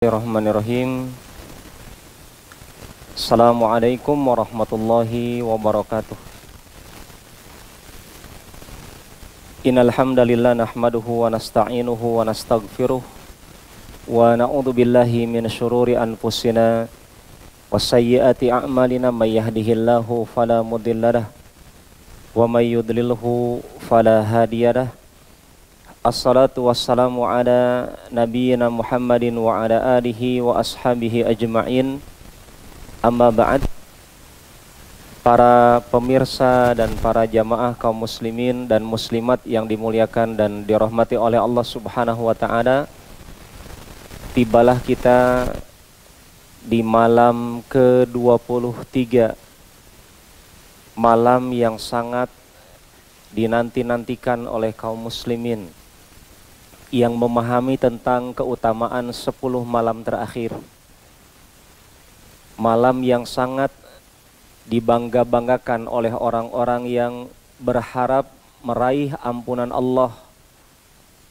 Bismillahirrahmanirrahim. Assalamualaikum warahmatullahi wabarakatuh. Innal hamdalillah nahmaduhu wa nasta'inuhu wa nastaghfiruh wa na'udzu billahi min syururi anfusina wa sayyiati a'malina may yahdihillahu fala mudhillalah wa may yudlilhu fala hadiyalah. Assalatu wassalamu ala nabiyyina Muhammadin wa ala alihi wa ashabihi ajma'in. Amma ba'd. Para pemirsa dan para jamaah kaum muslimin dan muslimat yang dimuliakan dan dirahmati oleh Allah Subhanahu wa taala, tibalah kita di malam ke-23, malam yang sangat dinanti-nantikan oleh kaum muslimin yang memahami tentang keutamaan 10 malam terakhir. Malam yang sangat dibangga-banggakan oleh orang-orang yang berharap meraih ampunan Allah,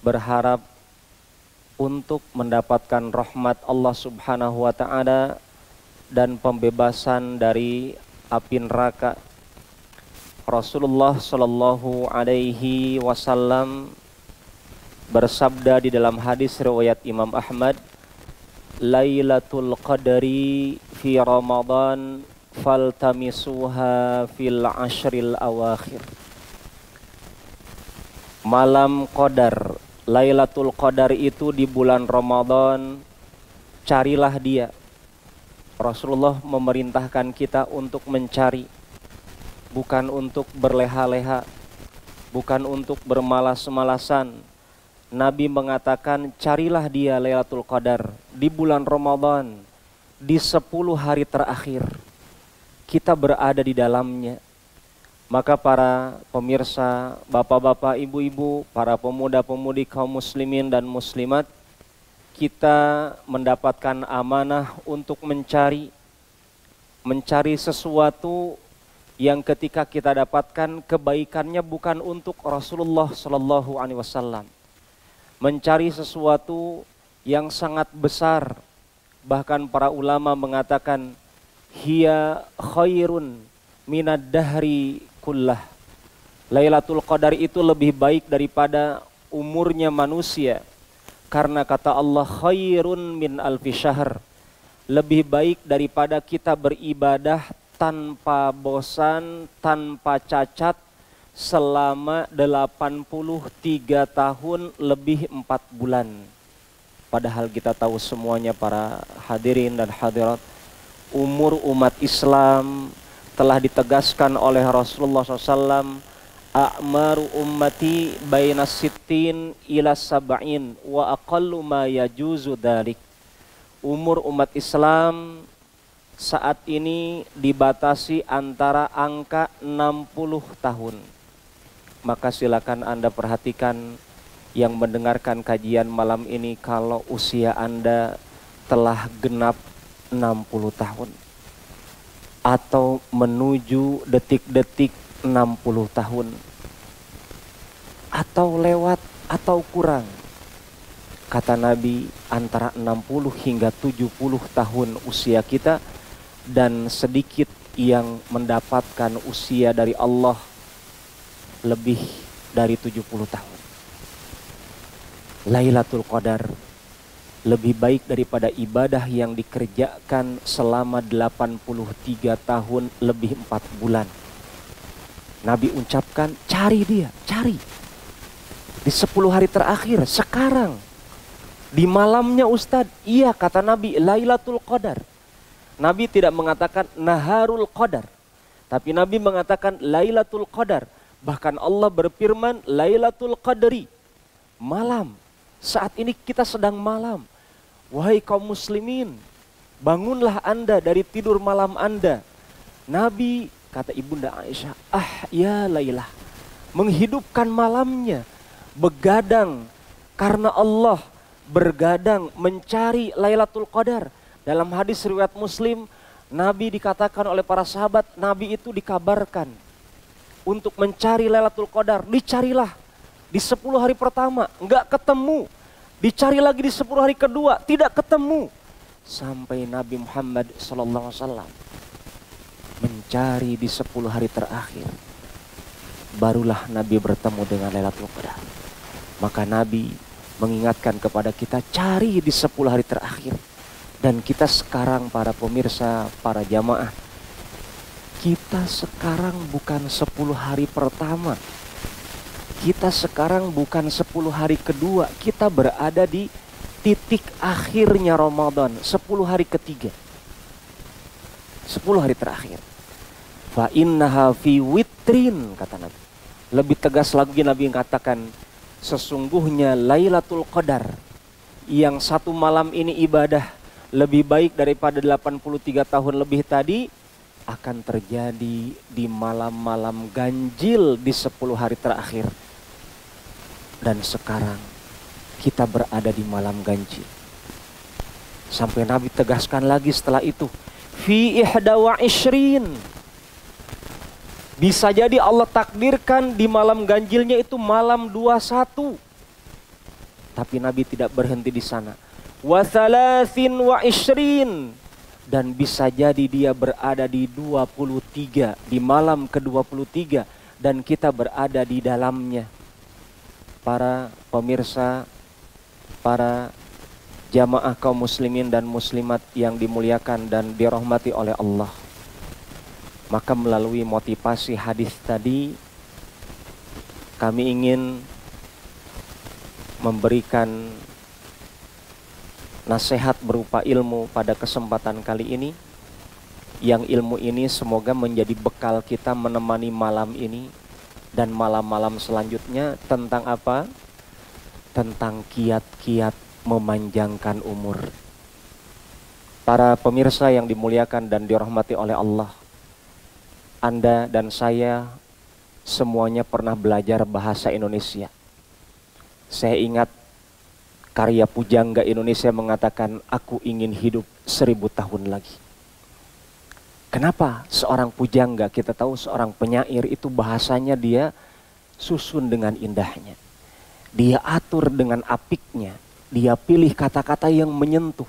berharap untuk mendapatkan rahmat Allah Subhanahu wa taala dan pembebasan dari api neraka. Rasulullah Shallallahu alaihi wasallam bersabda di dalam hadis riwayat Imam Ahmad, Lailatul Qadri fi Ramadan faltamisuha fil ashril awakhir. Malam Qadar, Lailatul Qadar itu di bulan Ramadan, carilah dia. Rasulullah memerintahkan kita untuk mencari, bukan untuk berleha-leha, bukan untuk bermalas-malasan. Nabi mengatakan, carilah dia Lailatul Qadar di bulan Ramadan, di 10 hari terakhir. Kita berada di dalamnya. Maka para pemirsa, bapak-bapak, ibu-ibu, para pemuda-pemudi kaum muslimin dan muslimat, kita mendapatkan amanah untuk mencari sesuatu yang ketika kita dapatkan kebaikannya bukan untuk Rasulullah Shallallahu alaihi wasallam. Mencari sesuatu yang sangat besar. Bahkan para ulama mengatakan, hiya khairun minad dahri kullah. Lailatul Qadar itu lebih baik daripada umurnya manusia. Karena kata Allah, khairun min alfi syahr. Lebih baik daripada kita beribadah tanpa bosan, tanpa cacat selama 83 tahun lebih 4 bulan. Padahal kita tahu semuanya para hadirin dan hadirat, umur umat Islam telah ditegaskan oleh Rasulullah SAW, a'maru ummati baina sittin ila sab'in wa aqallu ma yajuzu dhalik. Umur umat Islam saat ini dibatasi antara angka 60 tahun. Maka silakan Anda perhatikan yang mendengarkan kajian malam ini, kalau usia Anda telah genap 60 tahun atau menuju detik-detik 60 tahun atau lewat atau kurang. Kata Nabi, antara 60 hingga 70 tahun usia kita, dan sedikit yang mendapatkan usia dari Allah lebih dari 70 tahun. Lailatul Qadar lebih baik daripada ibadah yang dikerjakan selama 83 tahun lebih 4 bulan. Nabi ucapkan, cari dia, cari. Di 10 hari terakhir, sekarang. Di malamnya Ustadz, iya kata Nabi, Lailatul Qadar. Nabi tidak mengatakan Naharul Qadar, tapi Nabi mengatakan Lailatul Qadar. Bahkan Allah berfirman Lailatul Qadri, malam. Saat ini kita sedang malam. Wahai kaum muslimin, bangunlah Anda dari tidur malam Anda. Nabi, kata Ibunda Aisyah, ya Lailah, menghidupkan malamnya, begadang karena Allah, bergadang mencari Lailatul Qadar. Dalam hadis riwayat Muslim, Nabi dikatakan oleh para sahabat, Nabi itu dikabarkan untuk mencari Lailatul Qadar. Dicarilah di 10 hari pertama, enggak ketemu. Dicari lagi di 10 hari kedua, tidak ketemu. sampai Nabi Muhammad SAW mencari di 10 hari terakhir. Barulah Nabi bertemu dengan Lailatul Qadar. Maka Nabi mengingatkan kepada kita, cari di 10 hari terakhir. Dan kita sekarang para pemirsa, para jamaah, kita sekarang bukan 10 hari pertama. Kita sekarang bukan 10 hari kedua. Kita berada di titik akhirnya Ramadan, 10 hari ketiga. 10 hari terakhir. Fa innaha fi witrin, kata Nabi. Lebih tegas lagi Nabi katakan, sesungguhnya Lailatul Qadar yang satu malam ini ibadah lebih baik daripada 83 tahun lebih tadi, akan terjadi di malam-malam ganjil di 10 hari terakhir. Dan sekarang kita berada di malam ganjil. Sampai Nabi tegaskan lagi setelah itu, fi ihda wa ishrin. Bisa jadi Allah takdirkan di malam ganjilnya itu malam 21. Tapi Nabi tidak berhenti di sana. Wa thalathin wa ishrin. Dan bisa jadi dia berada di 23, di malam ke-23, dan kita berada di dalamnya. Para pemirsa, para jamaah kaum muslimin dan muslimat yang dimuliakan dan dirahmati oleh Allah. Maka melalui motivasi hadis tadi, kami ingin memberikan nasihat berupa ilmu pada kesempatan kali ini. Yang ilmu ini semoga menjadi bekal kita menemani malam ini dan malam-malam selanjutnya. Tentang apa? Tentang kiat-kiat memanjangkan umur. Para pemirsa yang dimuliakan dan dirahmati oleh Allah, Anda dan saya semuanya pernah belajar bahasa Indonesia. Saya ingat karya pujangga Indonesia mengatakan, aku ingin hidup 1000 tahun lagi. Kenapa seorang pujangga, kita tahu seorang penyair itu bahasanya dia susun dengan indahnya. Dia atur dengan apiknya. Dia pilih kata-kata yang menyentuh.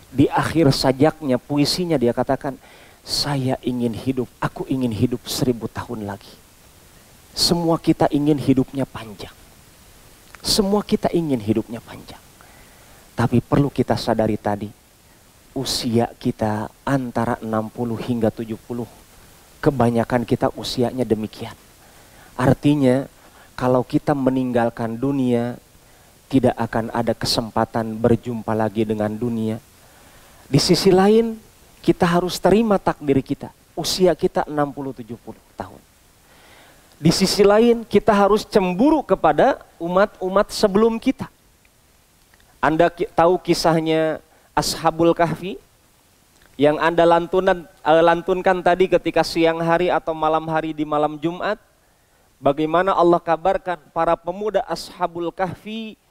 Di akhir sajaknya, puisinya dia katakan, saya ingin hidup, aku ingin hidup 1000 tahun lagi. Semua kita ingin hidupnya panjang. Semua kita ingin hidupnya panjang. Tapi perlu kita sadari tadi, usia kita antara 60 hingga 70. Kebanyakan kita usianya demikian. Artinya kalau kita meninggalkan dunia, tidak akan ada kesempatan berjumpa lagi dengan dunia. Di sisi lain, kita harus terima takdir kita. Usia kita 60-70 tahun. Di sisi lain, kita harus cemburu kepada umat-umat sebelum kita. Anda tahu kisahnya Ashabul Kahfi yang Anda lantunkan tadi ketika siang hari atau malam hari di malam Jumat. Bagaimana Allah kabarkan para pemuda Ashabul Kahfi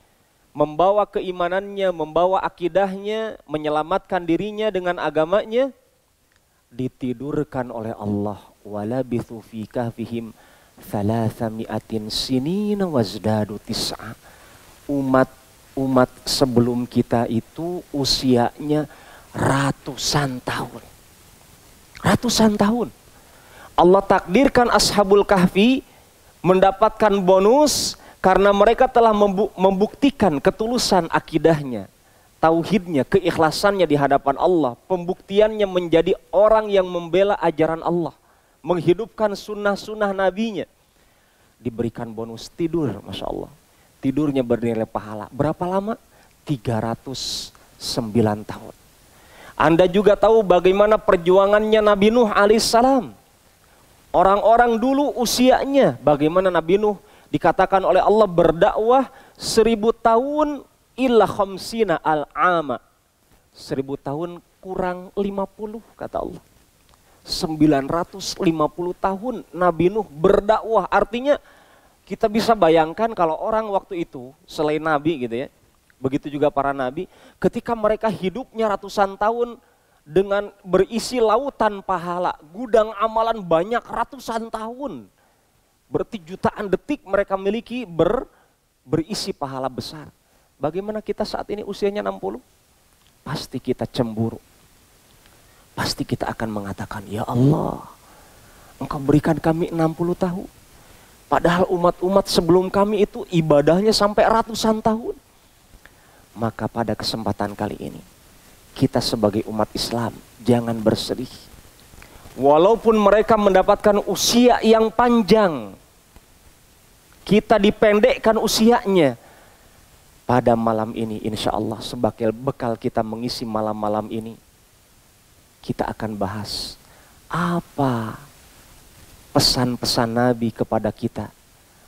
membawa keimanannya, membawa akidahnya, menyelamatkan dirinya dengan agamanya, ditidurkan oleh Allah. Walabithu fi kahfihim 300 sinina wazdadu tis'a. Umat sebelum kita itu usianya ratusan tahun. Ratusan tahun. Allah takdirkan Ashabul Kahfi mendapatkan bonus karena mereka telah membuktikan ketulusan akidahnya, tauhidnya, keikhlasannya di hadapan Allah. Pembuktiannya menjadi orang yang membela ajaran Allah, menghidupkan sunnah-sunnah nabinya. Diberikan bonus tidur, Masya Allah. Tidurnya bernilai pahala. Berapa lama? 309 tahun. Anda juga tahu bagaimana perjuangannya Nabi Nuh alaihissalam. Orang-orang dulu usianya, bagaimana Nabi Nuh dikatakan oleh Allah berdakwah 1000 tahun illa khamsina al-ama. 1000 tahun kurang 50 kata Allah. 950 tahun Nabi Nuh berdakwah. Artinya kita bisa bayangkan kalau orang waktu itu selain Nabi gitu ya, begitu juga para Nabi, ketika mereka hidupnya ratusan tahun dengan berisi lautan pahala, gudang amalan banyak ratusan tahun. Berarti jutaan detik mereka miliki berisi pahala besar. Bagaimana kita saat ini usianya 60? pasti kita cemburu. Pasti kita akan mengatakan, ya Allah, Engkau berikan kami 60 tahun. Padahal umat-umat sebelum kami itu ibadahnya sampai ratusan tahun. Maka pada kesempatan kali ini, kita sebagai umat Islam jangan bersedih. Walaupun mereka mendapatkan usia yang panjang, kita dipendekkan usianya. Pada malam ini insya Allah sebagai bekal kita mengisi malam-malam ini, kita akan bahas apa pesan-pesan Nabi kepada kita,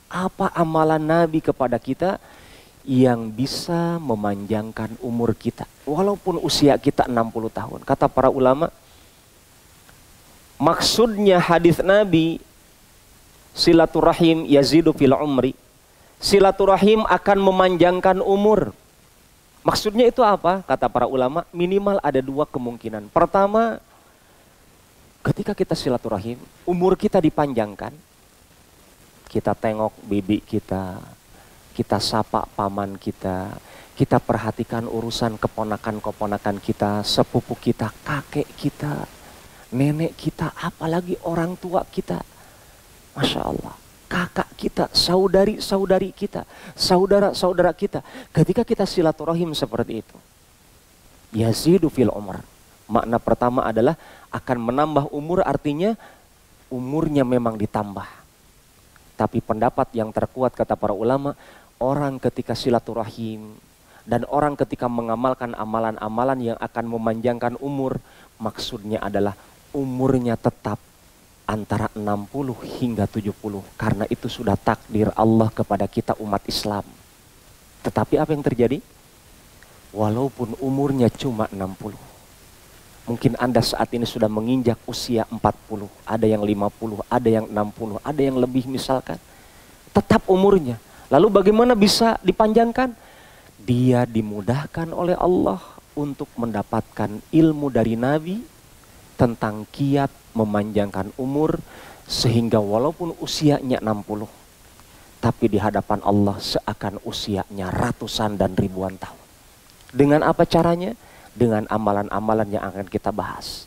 apa amalan Nabi kepada kita yang bisa memanjangkan umur kita walaupun usia kita 60 tahun. Kata para ulama, maksudnya hadis Nabi silaturahim yazidu fil umri, silaturahim akan memanjangkan umur. Maksudnya itu apa? Kata para ulama, minimal ada dua kemungkinan. Pertama, ketika kita silaturahim, umur kita dipanjangkan. Kita tengok bibi kita, kita sapa paman kita perhatikan urusan keponakan-keponakan kita, sepupu kita, kakek kita, nenek kita, apalagi orang tua kita. Masya Allah, kakak kita, saudari-saudari kita, saudara-saudara kita. Ketika kita silaturahim seperti itu, yazidu fil umur. Makna pertama adalah akan menambah umur, artinya umurnya memang ditambah. Tapi pendapat yang terkuat kata para ulama, orang ketika silaturahim dan orang ketika mengamalkan amalan-amalan yang akan memanjangkan umur, maksudnya adalah umurnya tetap antara 60 hingga 70. Karena itu sudah takdir Allah kepada kita umat Islam. Tetapi apa yang terjadi? Walaupun umurnya cuma 60. Mungkin Anda saat ini sudah menginjak usia 40. Ada yang 50, ada yang 60, ada yang lebih misalkan. Tetap umurnya. Lalu bagaimana bisa dipanjangkan? Dia dimudahkan oleh Allah untuk mendapatkan ilmu dari Nabi tentang kiat memanjangkan umur, sehingga walaupun usianya 60, tapi di hadapan Allah seakan usianya ratusan dan ribuan tahun. Dengan apa caranya? Dengan amalan-amalan yang akan kita bahas.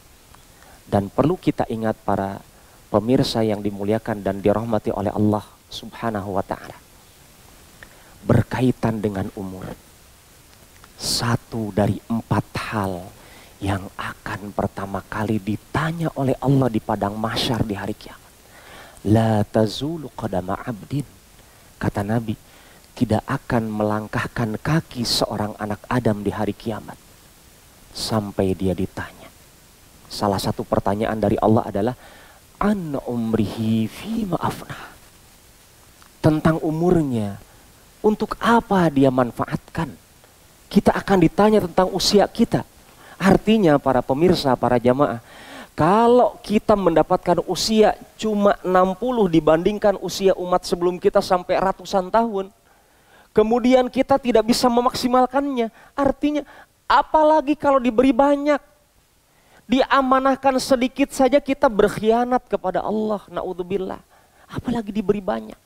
Dan perlu kita ingat para pemirsa yang dimuliakan dan dirahmati oleh Allah Subhanahu wa ta'ala. Berkaitan dengan umur, satu dari 4 hal yang akan pertama kali ditanya oleh Allah di padang mahsyar di hari kiamat. La tazulu qadama abdin. Kata Nabi, tidak akan melangkahkan kaki seorang anak Adam di hari kiamat sampai dia ditanya. Salah satu pertanyaan dari Allah adalah an umrihi fima afnah. Tentang umurnya, untuk apa dia manfaatkan. Kita akan ditanya tentang usia kita. Artinya para pemirsa, para jamaah, kalau kita mendapatkan usia cuma 60 dibandingkan usia umat sebelum kita sampai ratusan tahun, kemudian kita tidak bisa memaksimalkannya, artinya apalagi kalau diberi banyak, diamanahkan sedikit saja kita berkhianat kepada Allah, naudzubillah, apalagi diberi banyak.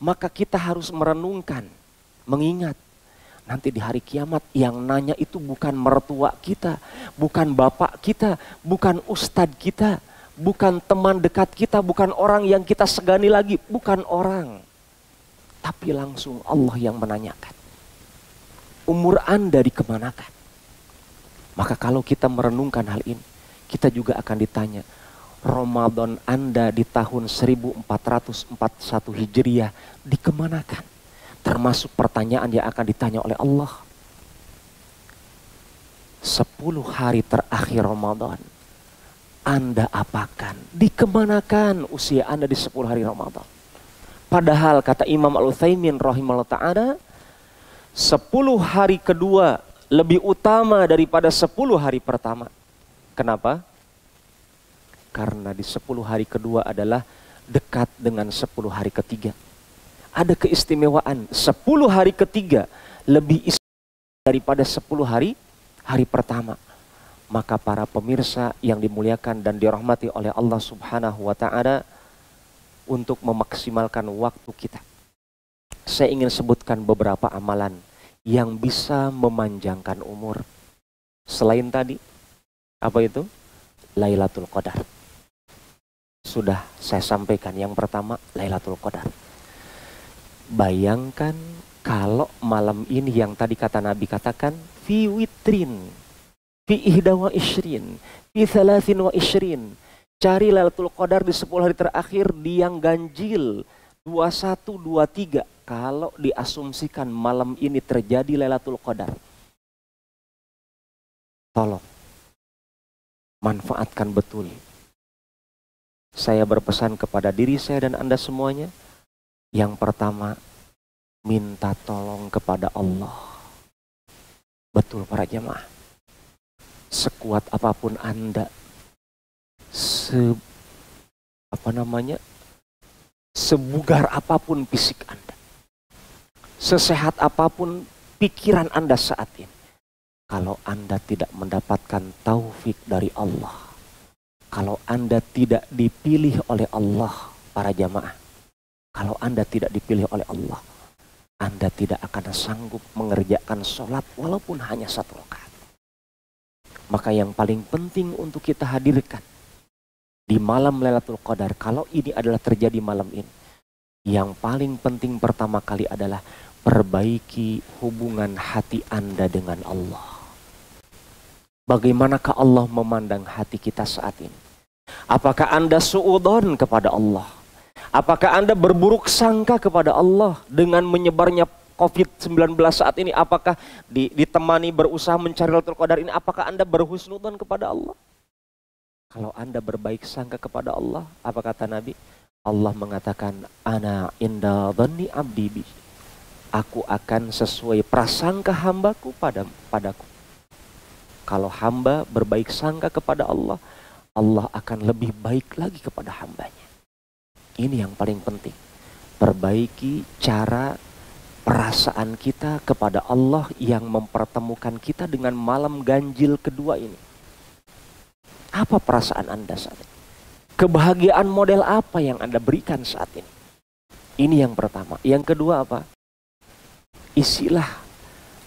Maka kita harus merenungkan, mengingat, nanti di hari kiamat yang nanya itu bukan mertua kita, bukan bapak kita, bukan ustadz kita, bukan teman dekat kita, bukan orang yang kita segani lagi, bukan orang. Tapi langsung Allah yang menanyakan, umur Anda dikemanakan? Maka kalau kita merenungkan hal ini, kita juga akan ditanya, Ramadan Anda di tahun 1441 Hijriah dikemanakan? Termasuk pertanyaan yang akan ditanya oleh Allah. 10 hari terakhir Ramadan, Anda apakan? Dikemanakan usia Anda di 10 hari Ramadan? Padahal kata Imam Al-Utsaimin rahimahullah ta'ala, 10 hari kedua lebih utama daripada 10 hari pertama. Kenapa? Karena di 10 hari kedua adalah dekat dengan 10 hari ketiga. Ada keistimewaan, 10 hari ketiga lebih istimewa daripada 10 hari pertama. Maka para pemirsa yang dimuliakan dan dirahmati oleh Allah Subhanahu wa ta'ala, untuk memaksimalkan waktu kita, saya ingin sebutkan beberapa amalan yang bisa memanjangkan umur. Selain tadi, apa itu? Lailatul Qadar. Sudah saya sampaikan, yang pertama Lailatul Qadar. Bayangkan kalau malam ini yang tadi kata Nabi katakan, fi witrin, fi ihda wa ishrin, fi thalathin wa ishrin. Cari Lailatul Qadar di 10 hari terakhir di yang ganjil 21, 23. Kalau diasumsikan malam ini terjadi Lailatul Qadar, tolong manfaatkan betul. Saya berpesan kepada diri saya dan Anda semuanya. Yang pertama, minta tolong kepada Allah. Betul para jemaah. Sekuat apapun Anda, sebugar apapun fisik Anda, sesehat apapun pikiran Anda saat ini, kalau Anda tidak mendapatkan taufik dari Allah, kalau Anda tidak dipilih oleh Allah, para jamaah, kalau Anda tidak dipilih oleh Allah, Anda tidak akan sanggup mengerjakan sholat walaupun hanya 1 rakaat. Maka yang paling penting untuk kita hadirkan di malam Lailatul Qadar, kalau ini adalah terjadi malam ini, yang paling penting pertama kali adalah perbaiki hubungan hati Anda dengan Allah. Bagaimanakah Allah memandang hati kita saat ini? Apakah Anda su'udon kepada Allah? Apakah Anda berburuk sangka kepada Allah dengan menyebarnya COVID-19 saat ini? Apakah ditemani berusaha mencari Lailatul Qadar ini? Apakah Anda berhusnudon kepada Allah? Kalau Anda berbaik sangka kepada Allah, apa kata Nabi? Allah mengatakan, ana inda dhanni abdi bi. Aku akan sesuai prasangka hambaku padaku. Kalau hamba berbaik sangka kepada Allah, Allah akan lebih baik lagi kepada hambanya. Ini yang paling penting. Perbaiki cara perasaan kita kepada Allah yang mempertemukan kita dengan malam ganjil kedua ini. Apa perasaan Anda saat ini? Kebahagiaan model apa yang Anda berikan saat ini? Ini yang pertama. Yang kedua apa? Isilah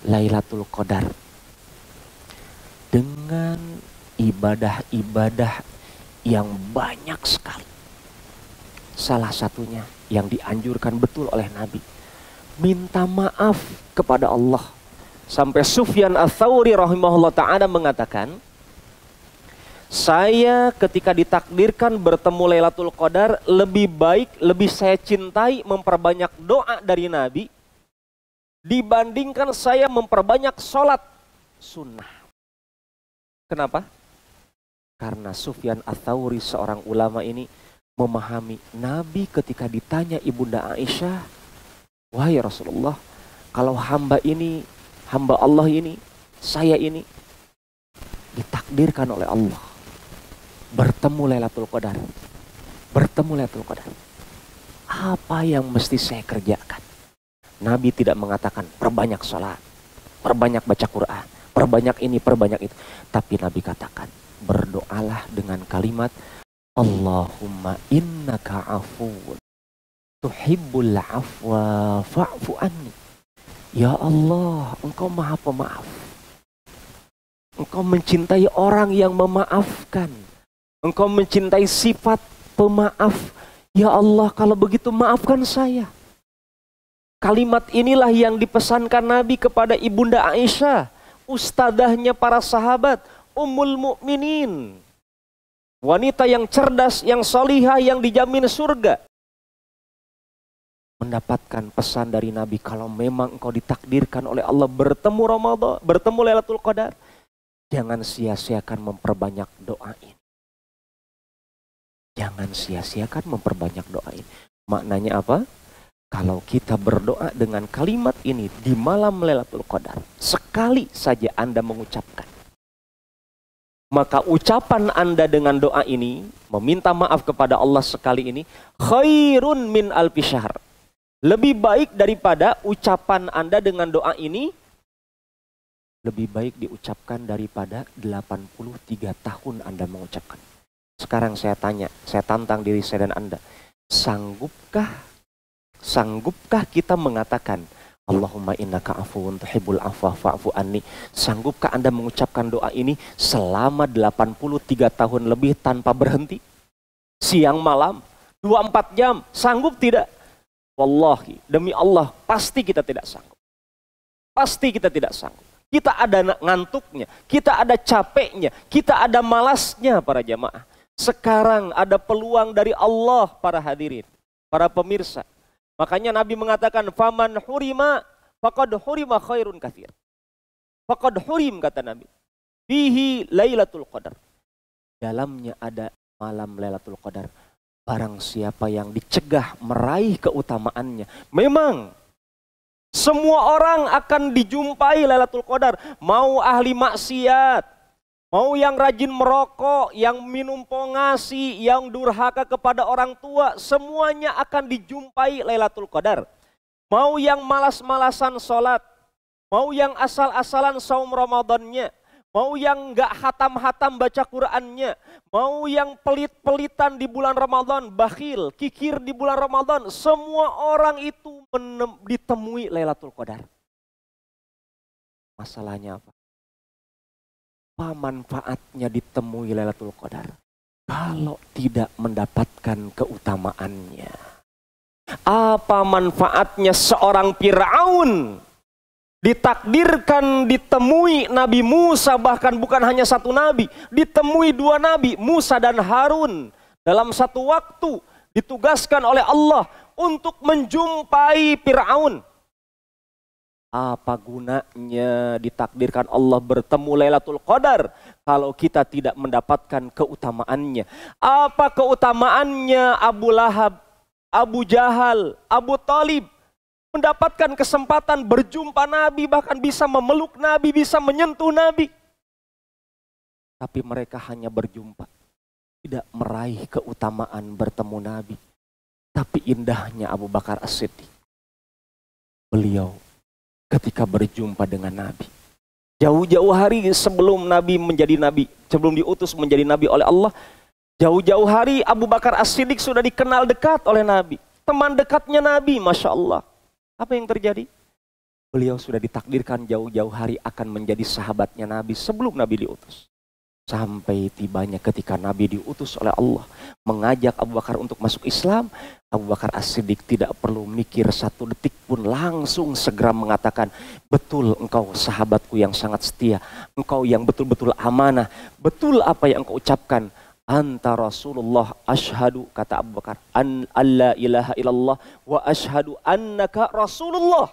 Lailatul Qadar dengan ibadah-ibadah yang banyak sekali. Salah satunya yang dianjurkan betul oleh Nabi, minta maaf kepada Allah. Sampai Sufyan Ats-Tsauri rahimahullah ta'ala mengatakan, saya ketika ditakdirkan bertemu Lailatul Qadar, lebih baik, lebih saya cintai memperbanyak doa dari Nabi dibandingkan saya memperbanyak sholat sunnah. Kenapa? Karena Sufyan Ats-Tsauri, seorang ulama ini, memahami Nabi ketika ditanya Ibunda Aisyah, wahai Rasulullah, kalau hamba Allah ini, saya ini ditakdirkan oleh Allah bertemu Lailatul Qadar, apa yang mesti saya kerjakan? Nabi tidak mengatakan perbanyak sholat, perbanyak baca Quran, perbanyak ini, perbanyak itu. Tapi Nabi katakan, berdoalah dengan kalimat, Allahumma innaka afuun tuhibbul afwa fa'fu anni. Ya Allah, Engkau maha pemaaf. Engkau mencintai orang yang memaafkan. Engkau mencintai sifat pemaaf. Ya Allah, kalau begitu maafkan saya. Kalimat inilah yang dipesankan Nabi kepada Ibunda Aisyah, ustadahnya para sahabat, Ummul Mukminin. Wanita yang cerdas, yang solihah, yang dijamin surga. Mendapatkan pesan dari Nabi, kalau memang engkau ditakdirkan oleh Allah bertemu Ramadan, bertemu Lailatul Qadar, jangan sia-siakan memperbanyak doa ini. Jangan sia-siakan memperbanyak doa ini. Maknanya apa? Kalau kita berdoa dengan kalimat ini di malam Lailatul Qadar, sekali saja Anda mengucapkan, maka ucapan Anda dengan doa ini, meminta maaf kepada Allah sekali ini, khairun min alfi syahr. Lebih baik daripada ucapan Anda dengan doa ini, lebih baik diucapkan daripada 83 tahun Anda mengucapkan. Sekarang saya tanya, saya tantang diri saya dan Anda, sanggupkah kita mengatakan Allahumma innaka afuwun tuhibbul afwa fa'fu anni. Sanggupkah Anda mengucapkan doa ini selama 83 tahun lebih tanpa berhenti? Siang malam, 24 jam, sanggup tidak? Wallahi, demi Allah, pasti kita tidak sanggup. Pasti kita tidak sanggup. Kita ada ngantuknya, kita ada capeknya, kita ada malasnya para jamaah. Sekarang ada peluang dari Allah para hadirin, para pemirsa. Makanya Nabi mengatakan, faman hurima faqad hurima khairun katsir. Faqad hurim, kata Nabi. Fihi Lailatul Qadar. Dalamnya ada malam Lailatul Qadar. Barang siapa yang dicegah meraih keutamaannya. Memang semua orang akan dijumpai Lailatul Qadar. Mau ahli maksiat, mau yang rajin merokok, yang minum pongasi, yang durhaka kepada orang tua, semuanya akan dijumpai Lailatul Qadar. Mau yang malas-malasan sholat, mau yang asal-asalan saum Ramadannya, mau yang nggak hatam-hatam baca Qur'annya, mau yang pelit-pelitan di bulan Ramadan, bakhil, kikir di bulan Ramadan, semua orang itu ditemui Lailatul Qadar. Masalahnya apa? Apa manfaatnya ditemui Lailatul Qadar kalau tidak mendapatkan keutamaannya? Apa manfaatnya seorang Fir'aun ditakdirkan ditemui Nabi Musa, bahkan bukan hanya satu nabi, ditemui dua nabi, Musa dan Harun, dalam satu waktu ditugaskan oleh Allah untuk menjumpai Fir'aun. Apa gunanya ditakdirkan Allah bertemu Lailatul Qadar kalau kita tidak mendapatkan keutamaannya? Apa keutamaannya Abu Lahab, Abu Jahal, Abu Talib mendapatkan kesempatan berjumpa Nabi, bahkan bisa memeluk Nabi, bisa menyentuh Nabi. Tapi mereka hanya berjumpa, tidak meraih keutamaan bertemu Nabi. Tapi indahnya Abu Bakar As-Siddiq, beliau ketika berjumpa dengan Nabi, jauh-jauh hari sebelum Nabi menjadi Nabi, sebelum diutus menjadi Nabi oleh Allah, jauh-jauh hari Abu Bakar As-Siddiq sudah dikenal dekat oleh Nabi. Teman dekatnya Nabi, Masya Allah. Apa yang terjadi? Beliau sudah ditakdirkan jauh-jauh hari akan menjadi sahabatnya Nabi sebelum Nabi diutus. Sampai tibanya ketika Nabi diutus oleh Allah mengajak Abu Bakar untuk masuk Islam, Abu Bakar As-Siddiq tidak perlu mikir satu detik pun, langsung segera mengatakan, betul engkau sahabatku yang sangat setia, engkau yang betul-betul amanah, betul apa yang engkau ucapkan, anta Rasulullah, ashhadu, kata Abu Bakar, an alla ilaha illallah wa ashhadu annaka Rasulullah.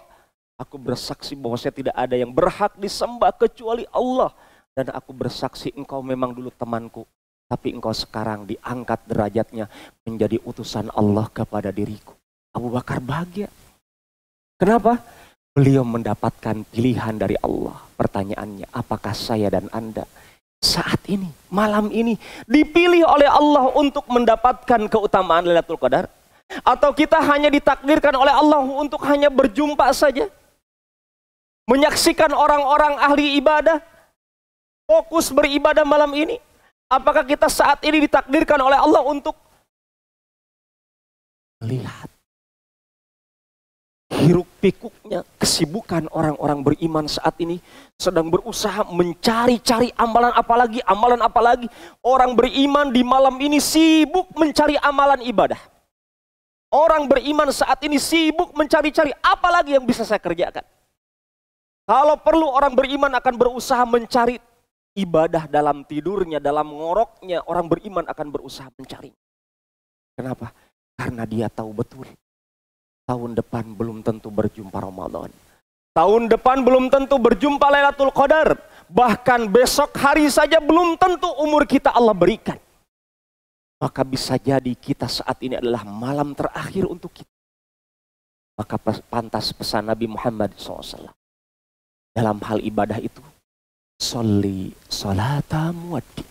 Aku bersaksi bahwa saya tidak ada yang berhak disembah kecuali Allah. Dan aku bersaksi engkau memang dulu temanku, tapi engkau sekarang diangkat derajatnya menjadi utusan Allah kepada diriku. Abu Bakar bahagia. Kenapa? Beliau mendapatkan pilihan dari Allah. Pertanyaannya, apakah saya dan Anda saat ini, malam ini, dipilih oleh Allah untuk mendapatkan keutamaan Lailatul Qadar? Atau kita hanya ditakdirkan oleh Allah untuk hanya berjumpa saja? Menyaksikan orang-orang ahli ibadah fokus beribadah malam ini? Apakah kita saat ini ditakdirkan oleh Allah untuk melihat hiruk pikuknya kesibukan orang-orang beriman saat ini, sedang berusaha mencari-cari amalan apalagi. Orang beriman di malam ini sibuk mencari amalan ibadah. Orang beriman saat ini sibuk mencari-cari apalagi yang bisa saya kerjakan. Kalau perlu orang beriman akan berusaha mencari ibadah dalam tidurnya, dalam ngoroknya, orang beriman akan berusaha mencari. Kenapa? Karena dia tahu betul tahun depan belum tentu berjumpa Ramadan. Tahun depan belum tentu berjumpa Lailatul Qadar. Bahkan besok hari saja belum tentu umur kita Allah berikan. Maka bisa jadi kita saat ini adalah malam terakhir untuk kita. Maka pantas pesan Nabi Muhammad SAW dalam hal ibadah itu, sholli sholata muwaddi.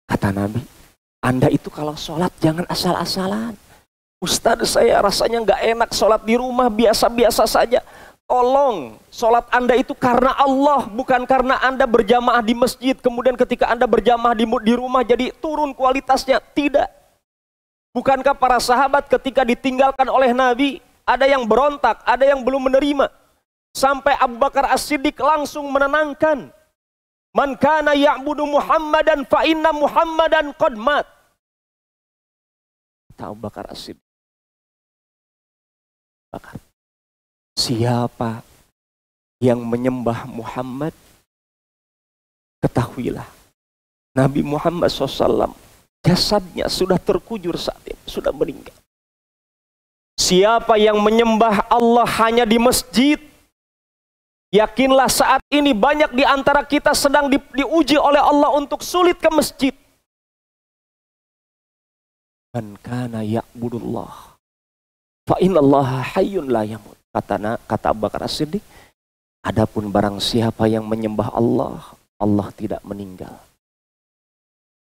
Kata Nabi, Anda itu kalau sholat jangan asal-asalan. Ustadz, saya rasanya nggak enak sholat di rumah, biasa-biasa saja. Tolong, sholat Anda itu karena Allah, bukan karena Anda berjamaah di masjid, kemudian ketika Anda berjamaah di rumah jadi turun kualitasnya. Tidak. Bukankah para sahabat ketika ditinggalkan oleh Nabi, ada yang berontak, ada yang belum menerima. Sampai Abu Bakar As-Siddiq langsung menenangkan. Man kana ya'budu Muhammadan fa inna Muhammadan qad mat. Kata Abu Bakar As-Siddiq. Siapa yang menyembah Muhammad, ketahuilah Nabi Muhammad SAW jasadnya sudah terkujur saat ini, sudah meninggal. Siapa yang menyembah Allah hanya di masjid, yakinlah saat ini banyak di antara kita sedang diuji oleh Allah untuk sulit ke masjid. Man kana ya'budullah fa innallaha hayyun la yamut. Kata Abu Bakar As-Siddiq, adapun barang siapa yang menyembah Allah, Allah tidak meninggal.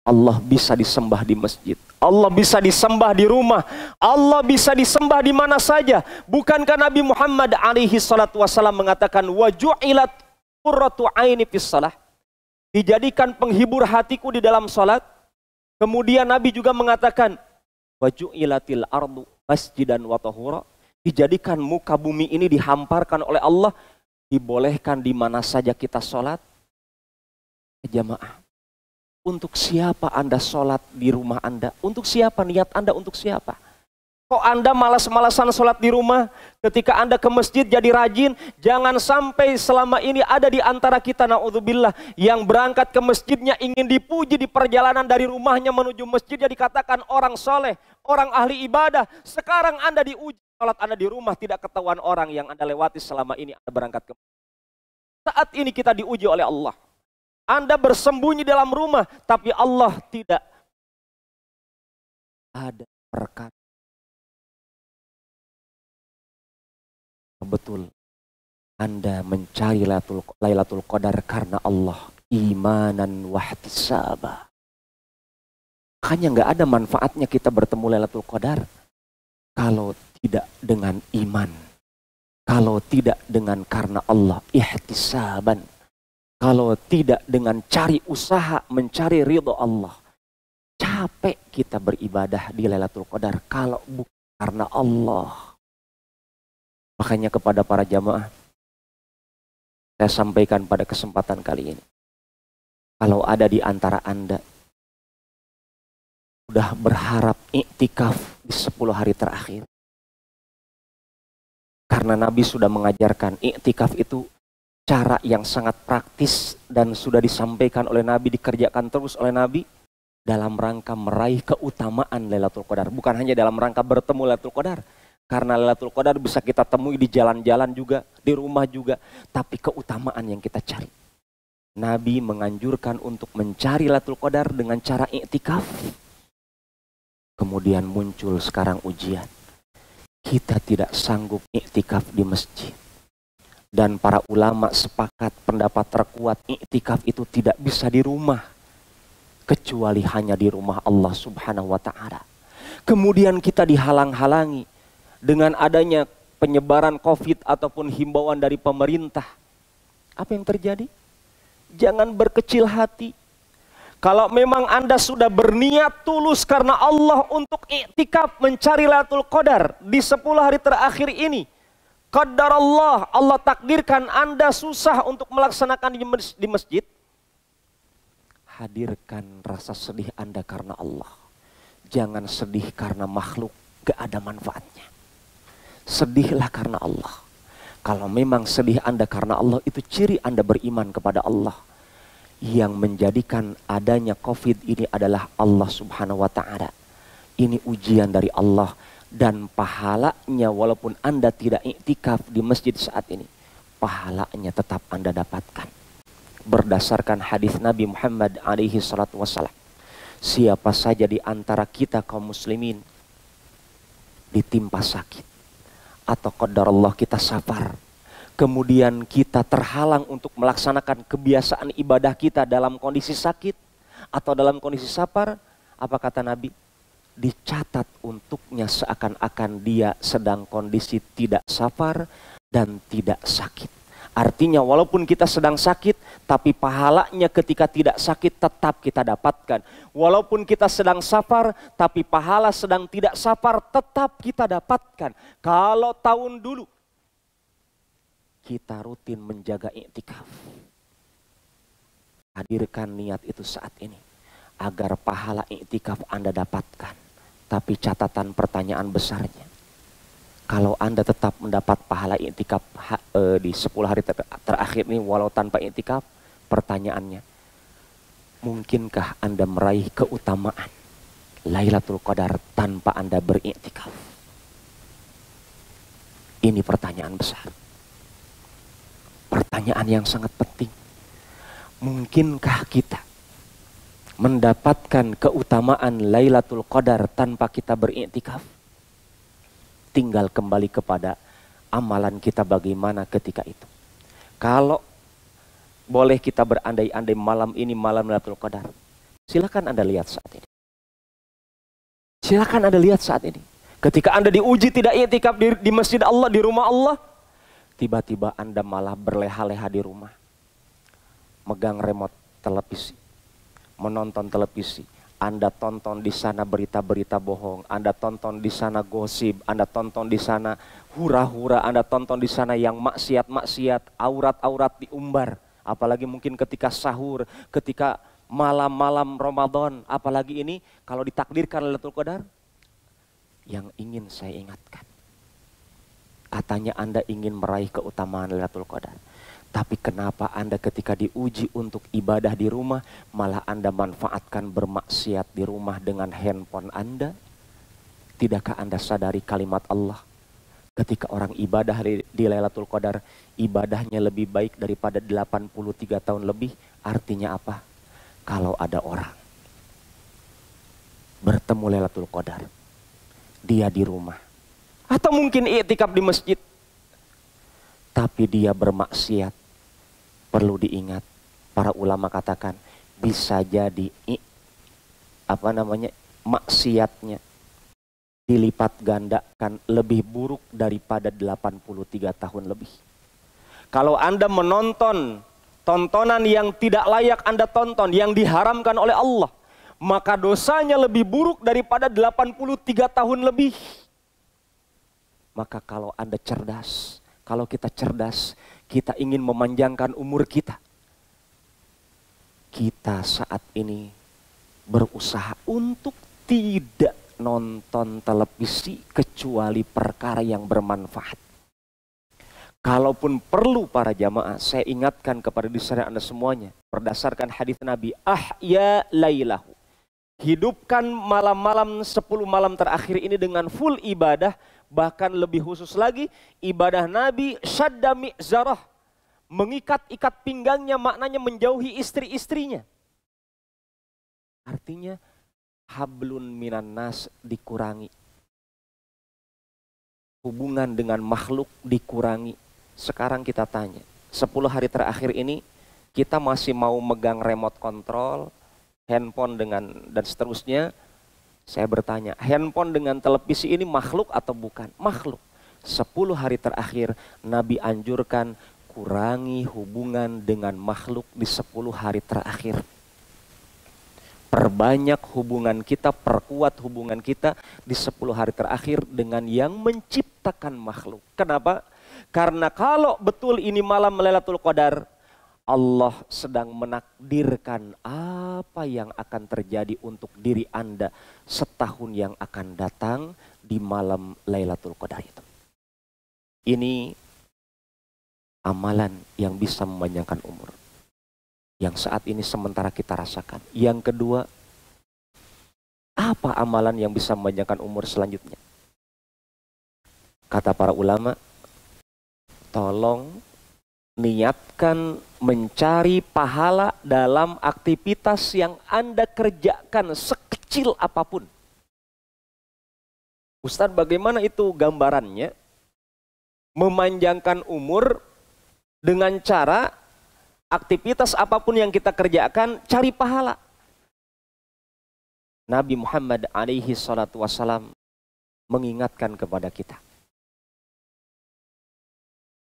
Allah bisa disembah di masjid, Allah bisa disembah di rumah, Allah bisa disembah di mana saja. Bukankah Nabi Muhammad alaihi salatu wasallam mengatakan, wa ju'ilat qurratu aini fis shalah, dijadikan penghibur hatiku di dalam salat. Kemudian Nabi juga mengatakan, wa ju'ilatil ardu masjidan wa tahura, dijadikan muka bumi ini dihamparkan oleh Allah, dibolehkan di mana saja kita sholat. Jamaah, untuk siapa Anda sholat di rumah Anda? Untuk siapa? Niat Anda untuk siapa? Kok Anda malas-malasan sholat di rumah? Ketika Anda ke masjid jadi rajin. Jangan sampai selama ini ada di antara kita, na'udzubillah, yang berangkat ke masjidnya ingin dipuji di perjalanan dari rumahnya menuju masjidnya dikatakan orang soleh, orang ahli ibadah. Sekarang Anda diuji, sholat Anda di rumah tidak ketahuan orang yang Anda lewati selama ini Anda berangkat ke masjid. Saat ini kita diuji oleh Allah. Anda bersembunyi dalam rumah, tapi Allah tidak ada perkara. Betul, Anda mencari Lailatul Qadar karena Allah, imanan wahtisaba. Makanya nggak ada manfaatnya kita bertemu Lailatul Qadar kalau tidak dengan iman, kalau tidak dengan karena Allah, ihtisaban, kalau tidak dengan cari usaha mencari ridho Allah. Capek kita beribadah di Lailatul Qadar kalau bukan karena Allah. Makanya kepada para jamaah, saya sampaikan pada kesempatan kali ini, kalau ada di antara Anda sudah berharap iktikaf di 10 hari terakhir, karena Nabi sudah mengajarkan iktikaf itu cara yang sangat praktis dan sudah disampaikan oleh Nabi, dikerjakan terus oleh Nabi dalam rangka meraih keutamaan Lailatul Qadar, bukan hanya dalam rangka bertemu Lailatul Qadar. Karena Lailatul Qadar bisa kita temui di jalan-jalan juga, di rumah juga. Tapi keutamaan yang kita cari. Nabi menganjurkan untuk mencari Lailatul Qadar dengan cara iktikaf. Kemudian muncul sekarang ujian. Kita tidak sanggup iktikaf di masjid. Dan para ulama sepakat pendapat terkuat iktikaf itu tidak bisa di rumah. Kecuali hanya di rumah Allah Subhanahu wa Ta'ala. Kemudian kita dihalang-halangi dengan adanya penyebaran COVID ataupun himbauan dari pemerintah. Apa yang terjadi? Jangan berkecil hati. Kalau memang Anda sudah berniat tulus karena Allah untuk iktikaf mencari Lailatul Qadar di 10 hari terakhir ini, qadarallah, Allah takdirkan Anda susah untuk melaksanakan di masjid, hadirkan rasa sedih Anda karena Allah. Jangan sedih karena makhluk, gak ada manfaatnya. Sedihlah karena Allah. Kalau memang sedih Anda karena Allah, itu ciri Anda beriman kepada Allah. Yang menjadikan adanya COVID ini adalah Allah Subhanahu wa Ta'ala. Ini ujian dari Allah, dan pahalanya walaupun Anda tidak iktikaf di masjid saat ini, pahalanya tetap Anda dapatkan. Berdasarkan hadis Nabi Muhammad alaihi salatu wassalam, siapa saja di antara kita kaum muslimin ditimpa sakit, atau qadarullah kita safar, kemudian kita terhalang untuk melaksanakan kebiasaan ibadah kita dalam kondisi sakit atau dalam kondisi safar, apa kata Nabi? Dicatat untuknya seakan-akan dia sedang kondisi tidak safar dan tidak sakit. Artinya walaupun kita sedang sakit, tapi pahalanya ketika tidak sakit tetap kita dapatkan. Walaupun kita sedang safar, tapi pahala sedang tidak safar tetap kita dapatkan. Kalau tahun dulu kita rutin menjaga iktikaf, hadirkan niat itu saat ini agar pahala iktikaf Anda dapatkan. Tapi catatan pertanyaan besarnya, kalau Anda tetap mendapat pahala iktikaf di 10 hari terakhir ini walau tanpa iktikaf, pertanyaannya, mungkinkah Anda meraih keutamaan Lailatul Qadar tanpa Anda beriktikaf? Ini pertanyaan besar. Pertanyaan yang sangat penting. Mungkinkah kita mendapatkan keutamaan Lailatul Qadar tanpa kita beriktikaf? Tinggal kembali kepada amalan kita bagaimana ketika itu. Kalau boleh kita berandai-andai malam ini malam Lailatul Qadar, silakan Anda lihat saat ini. Silakan Anda lihat saat ini. Ketika Anda diuji tidak iktikaf di masjid Allah, di rumah Allah, tiba-tiba Anda malah berleha-leha di rumah, megang remote televisi, menonton televisi. Anda tonton di sana berita-berita bohong, Anda tonton di sana gosip, Anda tonton di sana hura-hura, Anda tonton di sana yang maksiat-maksiat, aurat-aurat diumbar. Apalagi mungkin ketika sahur, ketika malam-malam Ramadan, apalagi ini kalau ditakdirkan Lailatul Qadar. Yang ingin saya ingatkan, katanya Anda ingin meraih keutamaan Lailatul Qadar. Tapi kenapa Anda ketika diuji untuk ibadah di rumah, malah Anda manfaatkan bermaksiat di rumah dengan handphone Anda? Tidakkah Anda sadari kalimat Allah? Ketika orang ibadah di Lailatul Qadar, ibadahnya lebih baik daripada 83 tahun lebih. Artinya apa? Kalau ada orang bertemu Lailatul Qadar, dia di rumah, atau mungkin iktikaf di masjid, tapi dia bermaksiat. Perlu diingat, para ulama katakan bisa jadi maksiatnya dilipat gandakan lebih buruk daripada 83 tahun lebih. Kalau Anda menonton tontonan yang tidak layak Anda tonton, yang diharamkan oleh Allah, maka dosanya lebih buruk daripada 83 tahun lebih. Maka kalau Anda cerdas, kalau kita cerdas, kita ingin memanjangkan umur kita, kita saat ini berusaha untuk tidak nonton televisi kecuali perkara yang bermanfaat. Kalaupun perlu para jamaah, saya ingatkan kepada diri Anda semuanya, berdasarkan hadis Nabi, ahya lailahu, hidupkan malam-malam 10 malam terakhir ini dengan full ibadah. Bahkan lebih khusus lagi, ibadah Nabi syadda mi'zarah, mengikat-ikat pinggangnya, maknanya menjauhi istri-istrinya. Artinya hablun minan nas dikurangi, hubungan dengan makhluk dikurangi. Sekarang kita tanya, 10 hari terakhir ini kita masih mau megang remote control, handphone dan seterusnya. Saya bertanya, handphone dengan televisi ini makhluk atau bukan? Makhluk. 10 hari terakhir Nabi anjurkan kurangi hubungan dengan makhluk di 10 hari terakhir. Perbanyak hubungan kita, perkuat hubungan kita di 10 hari terakhir dengan yang menciptakan makhluk. Kenapa? Karena kalau betul ini malam Lailatul Qadar, Allah sedang menakdirkan apa yang akan terjadi untuk diri Anda setahun yang akan datang di malam Lailatul Qadar itu. Ini amalan yang bisa memanjangkan umur, yang saat ini sementara kita rasakan. Yang kedua, apa amalan yang bisa memanjangkan umur selanjutnya? Kata para ulama, tolong niatkan mencari pahala dalam aktivitas yang Anda kerjakan sekecil apapun. Ustadz, bagaimana itu gambarannya? Memanjangkan umur dengan cara aktivitas apapun yang kita kerjakan, cari pahala. Nabi Muhammad alaihi salatu wassalam mengingatkan kepada kita,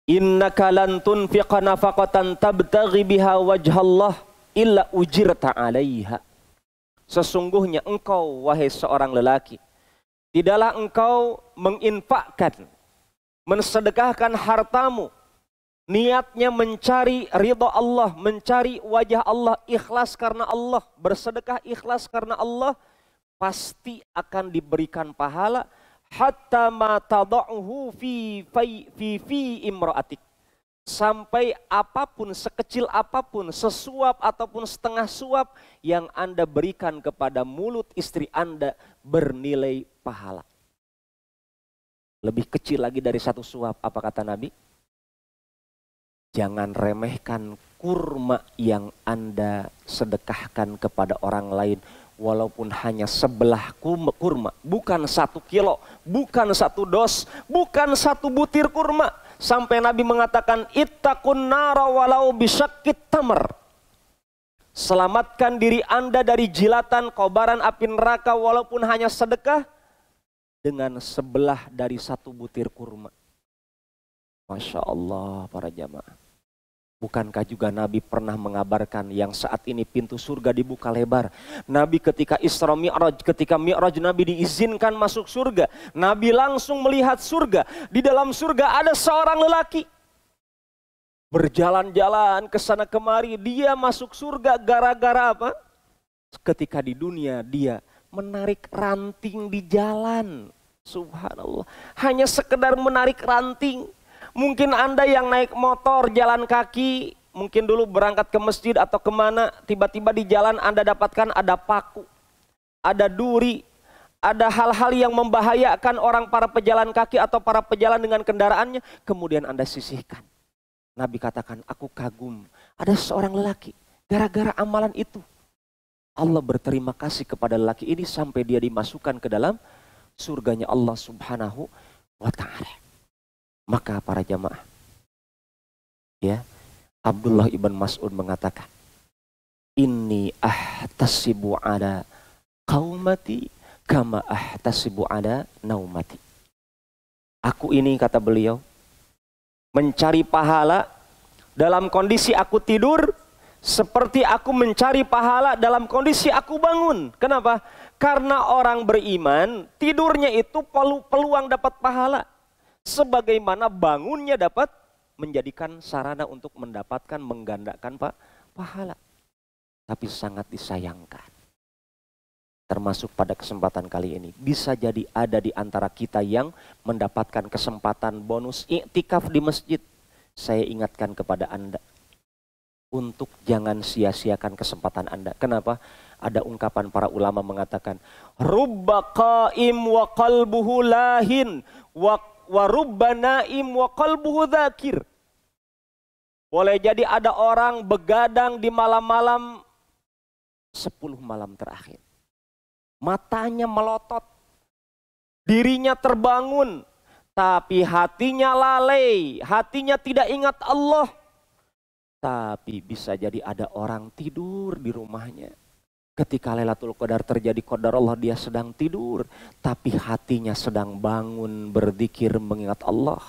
Innaka lan tunfiqa nafaqatan tabtaghi biha wajhallah illa ujirta 'alaiha. Sesungguhnya engkau, wahai seorang lelaki, tidaklah engkau menginfakkan, mensedekahkan hartamu, niatnya mencari ridha Allah, mencari wajah Allah, ikhlas karena Allah, bersedekah ikhlas karena Allah, pasti akan diberikan pahala hatta ma tada'uhu fi imra'atik. Sampai apapun, sekecil apapun, sesuap ataupun setengah suap yang Anda berikan kepada mulut istri Anda bernilai pahala. Lebih kecil lagi dari satu suap, apa kata Nabi? Jangan remehkan kurma yang Anda sedekahkan kepada orang lain. Walaupun hanya sebelah kurma, bukan 1 kilo, bukan 1 dos, bukan 1 butir kurma. Sampai Nabi mengatakan, ittaqun nara walau bisyaqqit tamr. Selamatkan diri Anda dari jilatan kobaran api neraka walaupun hanya sedekah dengan sebelah dari 1 butir kurma. Masya Allah para jamaah. Bukankah juga Nabi pernah mengabarkan yang saat ini pintu surga dibuka lebar. Nabi ketika Isra Mi'raj, ketika Mi'raj Nabi diizinkan masuk surga. Nabi langsung melihat surga. Di dalam surga ada seorang lelaki. Berjalan-jalan ke sana kemari. Dia masuk surga gara-gara apa? Ketika di dunia dia menarik ranting di jalan. Subhanallah. Hanya sekedar menarik ranting. Mungkin Anda yang naik motor, jalan kaki, mungkin dulu berangkat ke masjid atau kemana, tiba-tiba di jalan Anda dapatkan ada paku, ada duri, ada hal-hal yang membahayakan orang para pejalan kaki atau para pejalan dengan kendaraannya, kemudian Anda sisihkan. Nabi katakan, aku kagum, ada seorang lelaki, gara-gara amalan itu, Allah berterima kasih kepada lelaki ini sampai dia dimasukkan ke dalam surganya Allah Subhanahu wa Ta'ala. Maka para jamaah, ya, Abdullah ibn Mas'ud mengatakan, inni ahtasibu ala qaumati kama ahtasibu ala naumati. Aku ini, kata beliau, mencari pahala dalam kondisi aku tidur seperti aku mencari pahala dalam kondisi aku bangun. Kenapa? Karena orang beriman tidurnya itu peluang dapat pahala. Sebagaimana bangunnya dapat menjadikan sarana untuk mendapatkan, menggandakan pahala. Tapi sangat disayangkan. Termasuk pada kesempatan kali ini. Bisa jadi ada di antara kita yang mendapatkan kesempatan bonus iktikaf di masjid. Saya ingatkan kepada Anda. Untuk jangan sia-siakan kesempatan Anda. Kenapa? Ada ungkapan para ulama mengatakan. Rubba qaim wa qalbuhu lahin wa rubba naim wa qalbuhu dzakir. Boleh jadi ada orang begadang di malam-malam 10 malam terakhir. Matanya melotot. Dirinya terbangun. Tapi hatinya lalai. Hatinya tidak ingat Allah. Tapi bisa jadi ada orang tidur di rumahnya. Ketika Lailatul Qadar terjadi, qadar Allah, dia sedang tidur. Tapi hatinya sedang bangun, berzikir, mengingat Allah.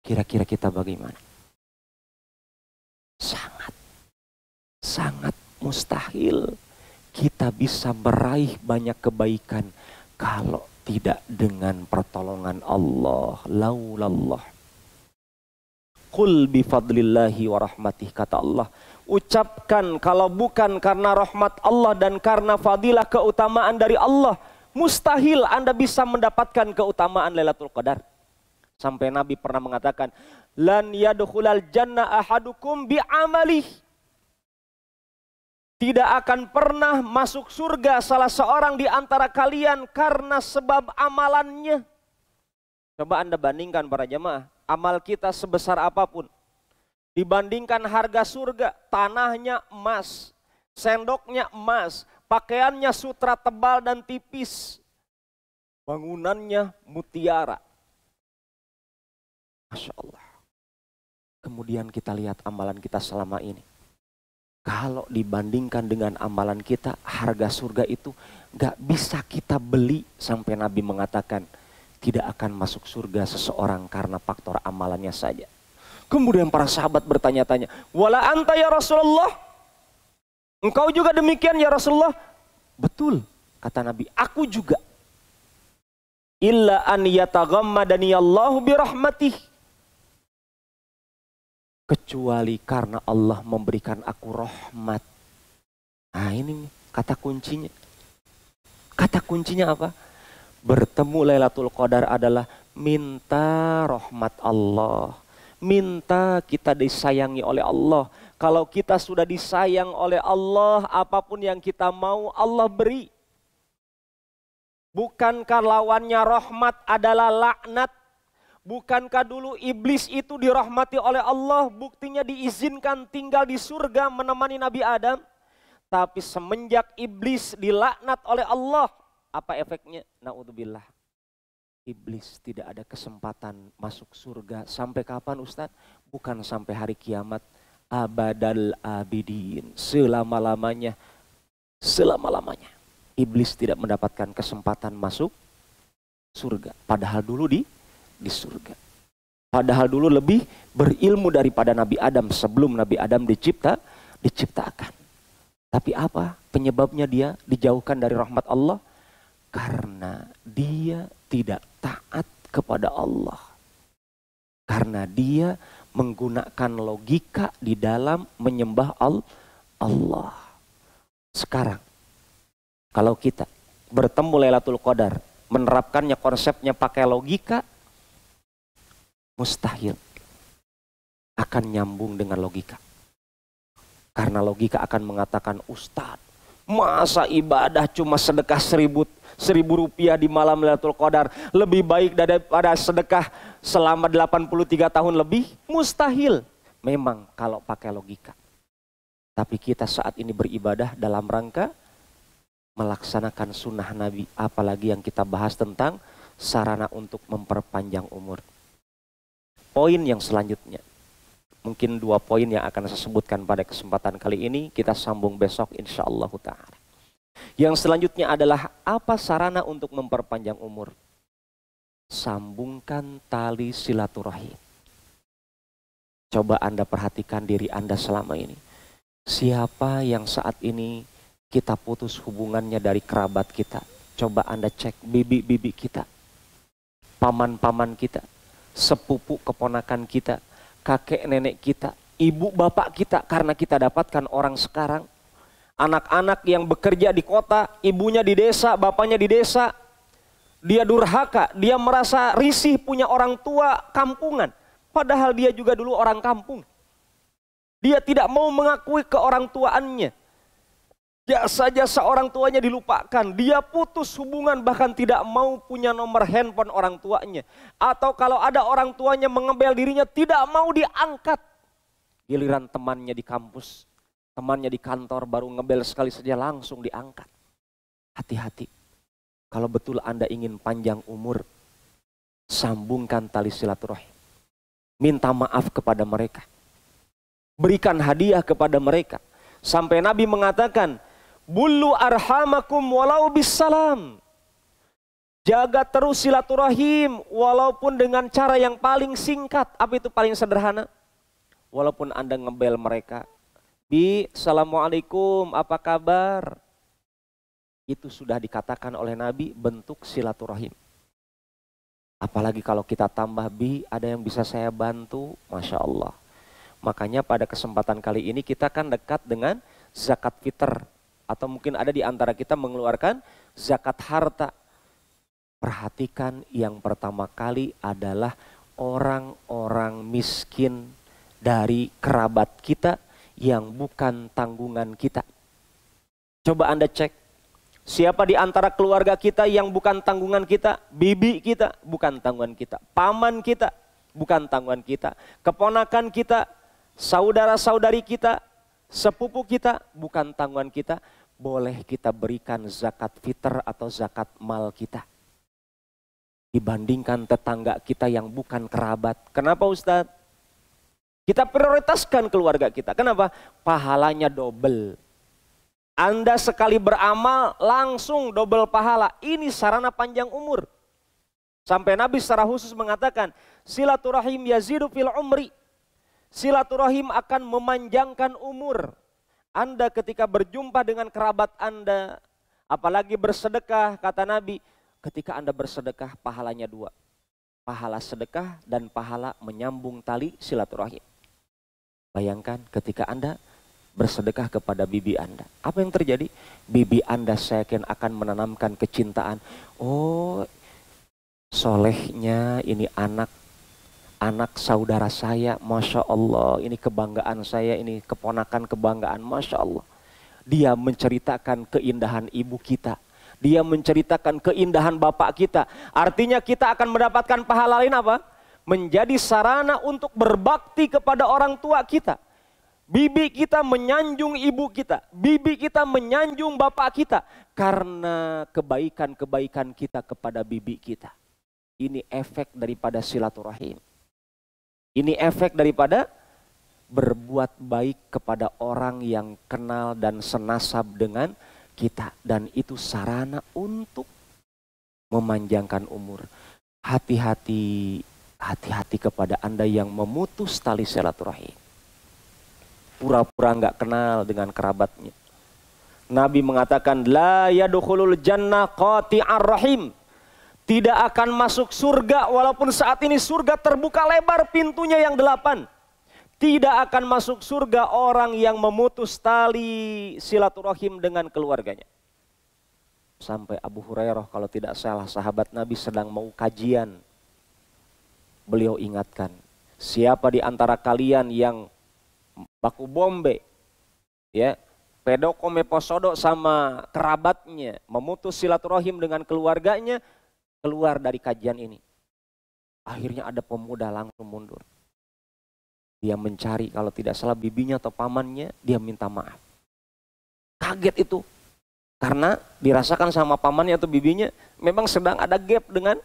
Kira-kira kita bagaimana? Sangat mustahil kita bisa meraih banyak kebaikan kalau tidak dengan pertolongan Allah. Laulallah. Qul bifadlillahi wa rahmatih, kata Allah. Ucapkan kalau bukan karena rahmat Allah dan karena fadilah keutamaan dari Allah, mustahil Anda bisa mendapatkan keutamaan Lailatul Qadar. Sampai Nabi pernah mengatakan, lan yadkhulal jannah ahadukum bi'amalih. Tidak akan pernah masuk surga salah seorang di antara kalian karena sebab amalannya. Coba Anda bandingkan para jemaah, amal kita sebesar apapun. Dibandingkan harga surga, tanahnya emas, sendoknya emas, pakaiannya sutra tebal dan tipis, bangunannya mutiara. Masya Allah. Kemudian kita lihat amalan kita selama ini. Kalau dibandingkan dengan amalan kita, harga surga itu gak bisa kita beli. Sampai Nabi mengatakan, tidak akan masuk surga seseorang karena faktor amalannya saja. Kemudian para sahabat bertanya-tanya, wala anta ya Rasulullah? Engkau juga demikian ya Rasulullah? Betul, kata Nabi, aku juga. Illa an yataghammadani Allahu birahmatih. Kecuali karena Allah memberikan aku rahmat. Nah ini kata kuncinya. Kata kuncinya apa? Bertemu Lailatul Qadar adalah minta rahmat Allah. Minta kita disayangi oleh Allah. Kalau kita sudah disayang oleh Allah, apapun yang kita mau Allah beri. Bukankah lawannya rahmat adalah laknat? Bukankah dulu iblis itu dirahmati oleh Allah, buktinya diizinkan tinggal di surga menemani Nabi Adam. Tapi semenjak iblis dilaknat oleh Allah, apa efeknya? Na'udzubillah. Iblis tidak ada kesempatan masuk surga. Sampai kapan Ustadz? Bukan sampai hari kiamat. Abadal abidin. Selama-lamanya. Selama-lamanya. Iblis tidak mendapatkan kesempatan masuk surga. Padahal dulu di surga. Padahal dulu lebih berilmu daripada Nabi Adam sebelum Nabi Adam diciptakan. Tapi apa penyebabnya dia dijauhkan dari rahmat Allah? Karena dia tidak taat kepada Allah. Karena dia menggunakan logika di dalam menyembah Allah. Sekarang, kalau kita bertemu Lailatul Qadar, menerapkannya konsepnya pakai logika, mustahil akan nyambung dengan logika. Karena logika akan mengatakan, Ustadz, masa ibadah cuma sedekah seribu rupiah di malam Lailatul Qadar lebih baik daripada sedekah selama 83 tahun lebih? Mustahil. Memang kalau pakai logika. Tapi kita saat ini beribadah dalam rangka melaksanakan sunnah Nabi. Apalagi yang kita bahas tentang sarana untuk memperpanjang umur. Poin yang selanjutnya. Mungkin 2 poin yang akan saya sebutkan pada kesempatan kali ini. Kita sambung besok insya Allah ta'ala. Yang selanjutnya adalah apa sarana untuk memperpanjang umur? Sambungkan tali silaturahim. Coba Anda perhatikan diri Anda selama ini. Siapa yang saat ini kita putus hubungannya dari kerabat kita? Coba Anda cek bibi-bibi kita, paman-paman kita, sepupu keponakan kita, kakek nenek kita, ibu bapak kita. Karena kita dapatkan orang sekarang, anak-anak yang bekerja di kota, ibunya di desa, bapaknya di desa. Dia durhaka, dia merasa risih punya orang tua kampungan. Padahal dia juga dulu orang kampung. Dia tidak mau mengakui keorangtuaannya. Ya saja seorang tuanya dilupakan. Dia putus hubungan, bahkan tidak mau punya nomor handphone orang tuanya. Atau kalau ada orang tuanya mengebel dirinya, tidak mau diangkat. Giliran temannya di kampus, temannya di kantor baru ngebel sekali saja langsung diangkat. Hati-hati. Kalau betul Anda ingin panjang umur, sambungkan tali silaturahim. Minta maaf kepada mereka. Berikan hadiah kepada mereka. Sampai Nabi mengatakan, Bullu arhamakum walau bisalam. Jaga terus silaturahim walaupun dengan cara yang paling singkat. Apa itu paling sederhana? Walaupun Anda ngebel mereka. Bi, assalamualaikum, apa kabar? Itu sudah dikatakan oleh Nabi bentuk silaturahim. Apalagi kalau kita tambah, Bi, ada yang bisa saya bantu? Masya Allah. Makanya pada kesempatan kali ini kita kan dekat dengan zakat fitr. Atau mungkin ada di antara kita mengeluarkan zakat harta. Perhatikan yang pertama kali adalah orang-orang miskin dari kerabat kita yang bukan tanggungan kita. Coba Anda cek. Siapa di antara keluarga kita yang bukan tanggungan kita? Bibi kita, bukan tanggungan kita. Paman kita, bukan tanggungan kita. Keponakan kita, saudara-saudari kita, sepupu kita, bukan tanggungan kita. Boleh kita berikan zakat fitr atau zakat mal kita. Dibandingkan tetangga kita yang bukan kerabat. Kenapa Ustadz? Kita prioritaskan keluarga kita. Kenapa? Pahalanya double. Anda sekali beramal langsung double pahala. Ini sarana panjang umur. Sampai Nabi secara khusus mengatakan, silaturahim yazidu fil umri. Silaturahim akan memanjangkan umur. Anda ketika berjumpa dengan kerabat Anda, apalagi bersedekah, kata Nabi, ketika Anda bersedekah pahalanya dua. Pahala sedekah dan pahala menyambung tali silaturahim. Bayangkan ketika Anda bersedekah kepada bibi Anda. Apa yang terjadi? Bibi Anda saya yakin akan menanamkan kecintaan. Oh, solehnya ini anak saudara saya, Masya Allah, ini kebanggaan saya, ini keponakan kebanggaan, Masya Allah. Dia menceritakan keindahan ibu kita, dia menceritakan keindahan bapak kita. Artinya kita akan mendapatkan pahala lain apa? Menjadi sarana untuk berbakti kepada orang tua kita. Bibi kita menyanjung ibu kita, bibi kita menyanjung bapak kita, karena kebaikan-kebaikan kita kepada bibi kita. Ini efek daripada silaturahim. Ini efek daripada berbuat baik kepada orang yang kenal dan senasab dengan kita. Dan itu sarana untuk memanjangkan umur. Hati-hati kepada Anda yang memutus tali silaturahim. Pura-pura nggak kenal dengan kerabatnya. Nabi mengatakan, la yadkhulul jannah qati'ar rahim. Tidak akan masuk surga walaupun saat ini surga terbuka lebar pintunya yang 8. Tidak akan masuk surga orang yang memutus tali silaturahim dengan keluarganya. Sampai Abu Hurairah kalau tidak salah sahabat Nabi sedang mau kajian. Beliau ingatkan, siapa di antara kalian yang baku bombe, ya, pedoko meposodo sama kerabatnya, memutus silaturahim dengan keluarganya, keluar dari kajian ini. Akhirnya ada pemuda langsung mundur. Dia mencari kalau tidak salah bibinya atau pamannya, dia minta maaf. Kaget itu. Karena dirasakan sama pamannya atau bibinya memang sedang ada gap dengan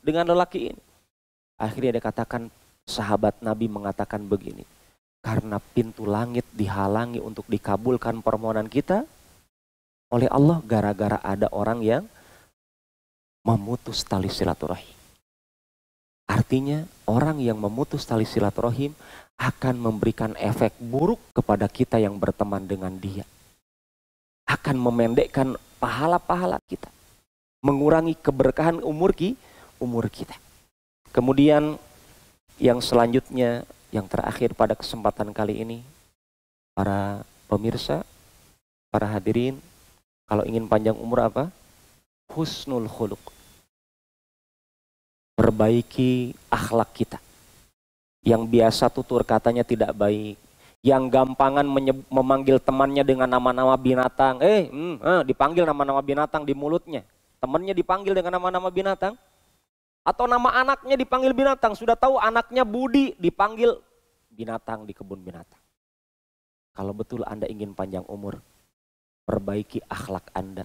lelaki ini. Akhirnya dia katakan, sahabat Nabi mengatakan begini. Karena pintu langit dihalangi untuk dikabulkan permohonan kita oleh Allah gara-gara ada orang yang memutus tali silaturahim. Artinya orang yang memutus tali silaturahim akan memberikan efek buruk kepada kita yang berteman dengan dia. Akan memendekkan pahala-pahala kita. Mengurangi keberkahan umur kita. Kemudian yang selanjutnya, yang terakhir pada kesempatan kali ini, para pemirsa, para hadirin, kalau ingin panjang umur apa? Husnul khuluq. Perbaiki akhlak kita. Yang biasa tutur katanya tidak baik. Yang gampangan memanggil temannya dengan nama-nama binatang. Dipanggil nama-nama binatang di mulutnya. Temannya dipanggil dengan nama-nama binatang. Atau nama anaknya dipanggil binatang. Sudah tahu anaknya Budi dipanggil binatang di kebun binatang. Kalau betul Anda ingin panjang umur, perbaiki akhlak Anda.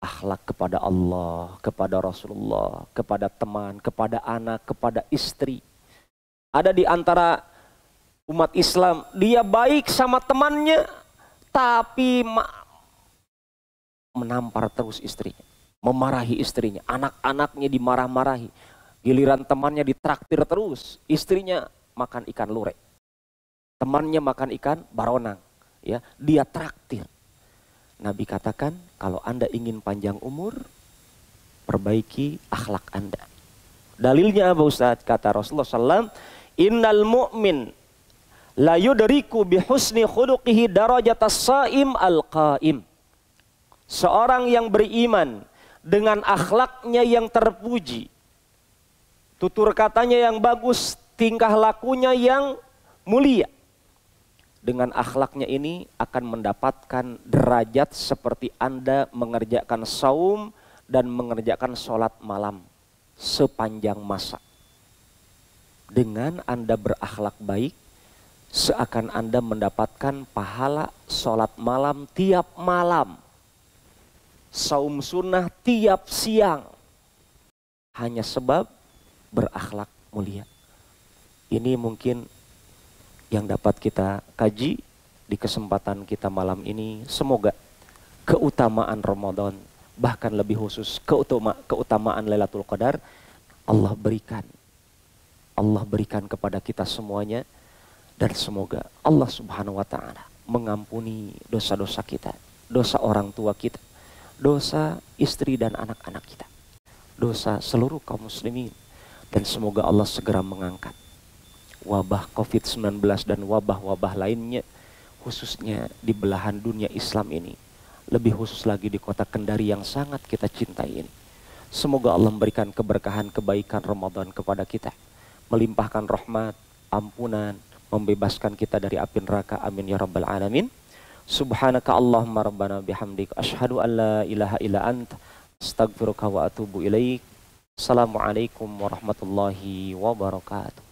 Akhlak kepada Allah, kepada Rasulullah, kepada teman, kepada anak, kepada istri. Ada di antara umat Islam, dia baik sama temannya, tapi menampar terus istrinya, memarahi istrinya, anak-anaknya dimarah-marahi. Giliran temannya ditraktir terus, istrinya makan ikan lure, temannya makan ikan baronang, ya, dia traktir. Nabi katakan, kalau Anda ingin panjang umur, perbaiki akhlak Anda. Dalilnya apa Ustaz? Kata Rasulullah SAW, innal mu'min la yudriku bihusni khuluqihi darajatas saim al-qaim. Seorang yang beriman dengan akhlaknya yang terpuji, tutur katanya yang bagus, tingkah lakunya yang mulia, dengan akhlaknya ini akan mendapatkan derajat seperti Anda mengerjakan saum dan mengerjakan sholat malam sepanjang masa. Dengan Anda berakhlak baik, seakan Anda mendapatkan pahala sholat malam tiap malam, saum sunnah tiap siang, hanya sebab berakhlak mulia. Ini mungkin yang dapat kita kaji di kesempatan kita malam ini. Semoga keutamaan Ramadan, bahkan lebih khusus keutamaan Lailatul Qadar, Allah berikan kepada kita semuanya, dan semoga Allah Subhanahu wa taala mengampuni dosa-dosa kita, dosa orang tua kita, dosa istri dan anak-anak kita, dosa seluruh kaum muslimin, dan semoga Allah segera mengangkat wabah COVID-19 dan wabah-wabah lainnya, khususnya di belahan dunia Islam ini, lebih khusus lagi di kota Kendari yang sangat kita cintai ini. Semoga Allah memberikan keberkahan, kebaikan Ramadan kepada kita, melimpahkan rahmat, ampunan, membebaskan kita dari api neraka. Amin ya rabbal alamin. Subhanaka Allahumma rabbana bihamdik, asyhadu an la ilaha illa anta, astaghfiruka wa atubu ilaik. Assalamualaikum warahmatullahi wabarakatuh.